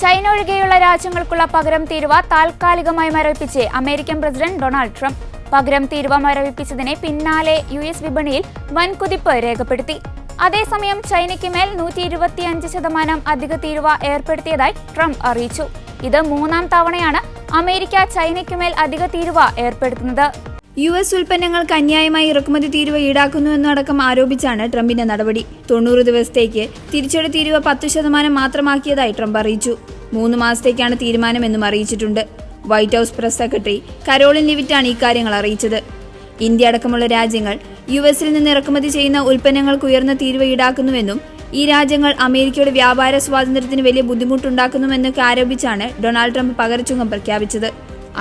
China ഒഴികെയുള്ള രാജ്യങ്ങൾക്കുള്ള പകരം തീരുവ താൽക്കാലികമായി മരവിപ്പിച്ച് അമേരിക്കൻ പ്രസിഡന്റ് ഡൊണാൾഡ് ട്രംപ്. പകരം തീരുവ മരവിപ്പിച്ചതിന് പിന്നാലെ US വിപണിയിൽ വൻ കുതിപ്പ് രേഖപ്പെടുത്തി. അതേസമയം ചൈനയ്ക്ക് മേൽ 125% അധിക തീരുവ ഏർപ്പെടുത്തിയതായി ട്രംപ് അറിയിച്ചു. ഇത് 3ാം തവണയാണ് അമേരിക്ക ചൈനയ്ക്കുമേൽ അധിക തീരുവ ഏർപ്പെടുത്തുന്നത്. US ഉൽപ്പന്നങ്ങൾക്ക് അന്യായമായി ഇറക്കുമതി തീരുവ ഈടാക്കുന്നുവെന്നടക്കം ആരോപിച്ചാണ് ട്രംപിന്റെ നടപടി. 90 ദിവസത്തേക്ക് തിരിച്ചടി തീരുവ 10% മാത്രമാക്കിയതായി ട്രംപ് അറിയിച്ചു. 3 മാസത്തേക്കാണ് തീരുമാനമെന്നും അറിയിച്ചിട്ടുണ്ട്. White House press secretary Karoline ലിവിറ്റാണ് ഇക്കാര്യങ്ങൾ അറിയിച്ചത്. ഇന്ത്യ അടക്കമുള്ള രാജ്യങ്ങൾ US-ൽ നിന്ന് ഇറക്കുമതി ചെയ്യുന്ന ഉൽപ്പന്നങ്ങൾക്ക് ഉയർന്ന തീരുവ ഈടാക്കുന്നുവെന്നും ഈ രാജ്യങ്ങൾ അമേരിക്കയുടെ വ്യാപാര സ്വാതന്ത്ര്യത്തിന് വലിയ ബുദ്ധിമുട്ടുണ്ടാക്കുന്നുവെന്നൊക്കെ ആരോപിച്ചാണ് ഡൊണാൾഡ് ട്രംപ് പകരച്ചുങ്കം പ്രഖ്യാപിച്ചത്.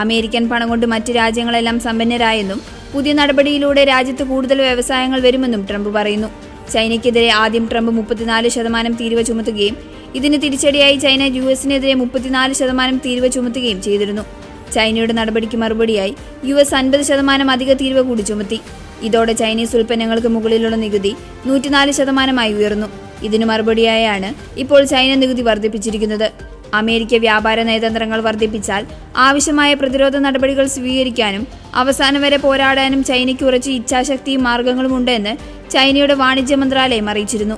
അമേരിക്കൻ പണം കൊണ്ട് മറ്റ് രാജ്യങ്ങളെല്ലാം സമ്പന്നരായെന്നും പുതിയ നടപടിയിലൂടെ രാജ്യത്ത് കൂടുതൽ വ്യവസായങ്ങൾ വരുമെന്നും ട്രംപ് പറയുന്നു. ചൈനയ്ക്കെതിരെ ആദ്യം ട്രംപ് 34% തീരുവ ചുമത്തുകയും ഇതിന് തിരിച്ചടിയായി ചൈന US-നെതിരെ 34% തീരുവ ചുമത്തുകയും ചെയ്തിരുന്നു. ചൈനയുടെ നടപടിക്ക് മറുപടിയായി US 50% അധിക തീരുവ കൂടി ചുമത്തി. ഇതോടെ ചൈനീസ് ഉൽപ്പന്നങ്ങൾക്ക് മുകളിലുള്ള നികുതി 104% ഉയർന്നു. ഇതിനു മറുപടിയായാണ് ഇപ്പോൾ ചൈന നികുതി വർദ്ധിപ്പിച്ചിരിക്കുന്നത്. അമേരിക്ക വ്യാപാര നയതന്ത്രങ്ങൾ വർദ്ധിപ്പിച്ചാൽ ആവശ്യമായ പ്രതിരോധ നടപടികൾ സ്വീകരിക്കാനും അവസാനം വരെ പോരാടാനും ചൈനയ്ക്ക് ഉറച്ച ഇച്ഛാശക്തിയും മാർഗങ്ങളുമുണ്ടെന്ന് ചൈനയുടെ വാണിജ്യ മന്ത്രാലയം അറിയിച്ചിരുന്നു.